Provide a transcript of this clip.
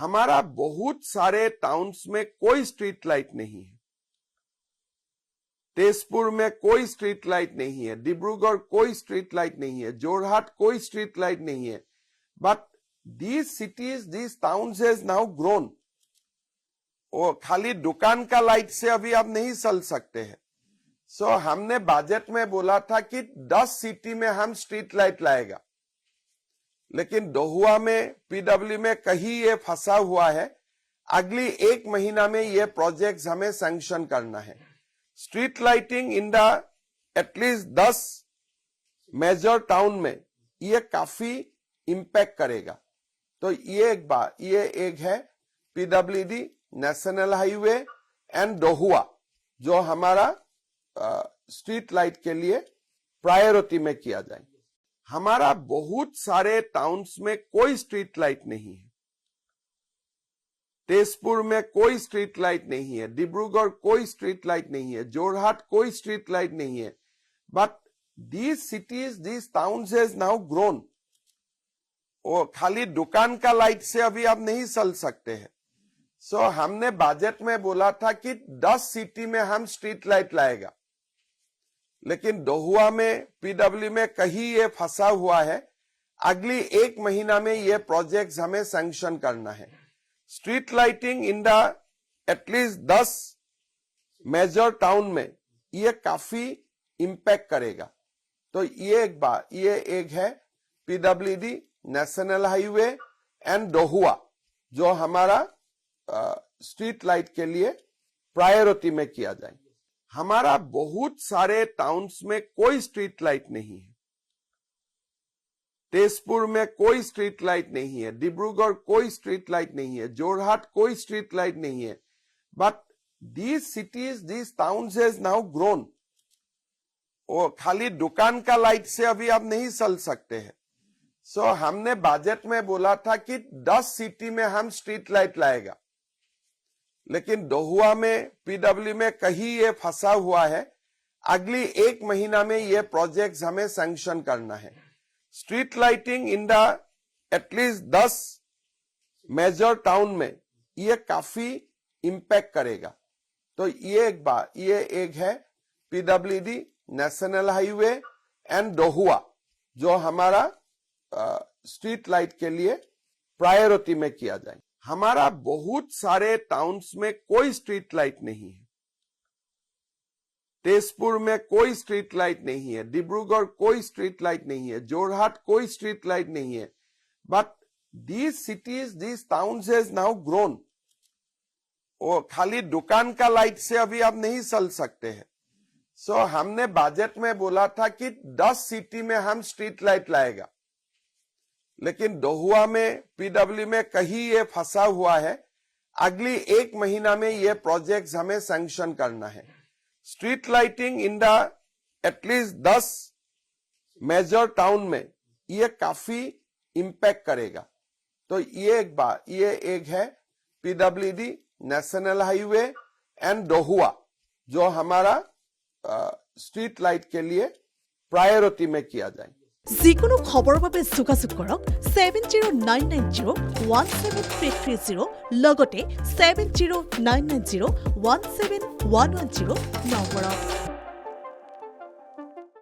हमारा बहुत सारे टाउन्स में कोई स्ट्रीट लाइट नहीं है। तेजपुर में कोई स्ट्रीट लाइट नहीं है, डिब्रूगढ़ कोई स्ट्रीट लाइट नहीं है, जोरहाट कोई स्ट्रीट लाइट नहीं है। But these cities, these towns has now grown। और खाली दुकान का लाइट से अभी आप नहीं चल सकते हैं। सो हमने बजट में बोला था कि 10 सिटी में हम स्ट्रीट लाइट लाएगा, लेकिन दोहुआ में, पीडब्ल्यू में कहीं ये फंसा हुआ है। अगली 1 महीना में ये प्रोजेक्ट्स हमें सैंक्शन करना है। Street lighting in the at least 10 major town में ये काफी इंपैक्ट करेगा। तो ये एक है पीडब्ल्यूडी, नेशनल हाईवे एंड दोहुआ, जो हमारा स्ट्रीट लाइट के लिए प्रायोरिटी में किया जाए। हमारा बहुत सारे टाउन्स में कोई स्ट्रीट लाइट नहीं है। तेजपुर में कोई स्ट्रीट लाइट नहीं है, डिब्रूगढ़ कोई स्ट्रीट लाइट नहीं है, जोरहाट कोई स्ट्रीट लाइट नहीं है। But these cities, these towns has now grown। और खाली दुकान का लाइट से अभी आप नहीं चल सकते हैं। सो हमने बजट में बोला था कि 10 सिटी में हम स्ट्रीट लाइट लाएगा, लेकिन दोहुआ में, पीडब्ल्यू में कहीं ये फंसा हुआ है। अगली 1 महीना में ये प्रोजेक्ट्स हमें सैंक्शन करना है। Street lighting in the at least 10 major town में ये काफी इंपैक्ट करेगा। तो ये एक है पीडब्ल्यूडी, नेशनल हाईवे एंड दोहुआ, जो हमारा स्ट्रीट लाइट के लिए प्रायोरिटी में किया जाए। हमारा बहुत सारे टाउन्स में कोई स्ट्रीट लाइट नहीं है। तेजपुर में कोई स्ट्रीट लाइट नहीं है, डिब्रूगढ़ कोई स्ट्रीट लाइट नहीं है, जोरहाट कोई स्ट्रीट लाइट नहीं है। But these cities, these towns has now grown। और खाली दुकान का लाइट से अभी आप नहीं चल सकते हैं। सो हमने बजट में बोला था कि 10 सिटी में हम स्ट्रीट लाइट लाएगा, लेकिन दोहुआ में, पीडब्ल्यू में कहीं ये फंसा हुआ है। अगली 1 महीना में ये प्रोजेक्ट्स हमें सैंक्शन करना है। Street lighting in the at least 10 major town में ये काफी इंपैक्ट करेगा। तो ये एक है पीडब्ल्यूडी, नेशनल हाईवे एंड दोहुआ, जो हमारा स्ट्रीट लाइट के लिए प्रायोरिटी में किया जाए। हमारा बहुत सारे टाउन्स में कोई स्ट्रीट लाइट नहीं है। तेजपुर में कोई स्ट्रीट लाइट नहीं है, डिब्रूगढ़ कोई स्ट्रीट लाइट नहीं है, जोरहाट कोई स्ट्रीट लाइट नहीं है। But these cities, these towns has now grown। और खाली दुकान का लाइट से अभी आप नहीं चल सकते हैं। सो हमने बजट में बोला था कि 10 सिटी में हम स्ट्रीट लाइट लाएगा, लेकिन दोहुआ में, पीडब्ल्यू में कहीं ये फंसा हुआ है। अगली 1 महीना में ये प्रोजेक्ट्स हमें सैंक्शन करना है। Street lighting in the at least 10 major town में ये काफी इंपैक्ट करेगा। तो ये एक है पीडब्ल्यूडी, नेशनल हाईवे एंड दोहुआ, जो हमारा स्ट्रीट लाइट के लिए प्रायोरिटी में किया जाए। যিকোনো খবৰৰ বাবে যোগাযোগ কৰক 7099017330 লগতে 7099017110 নম্বৰত।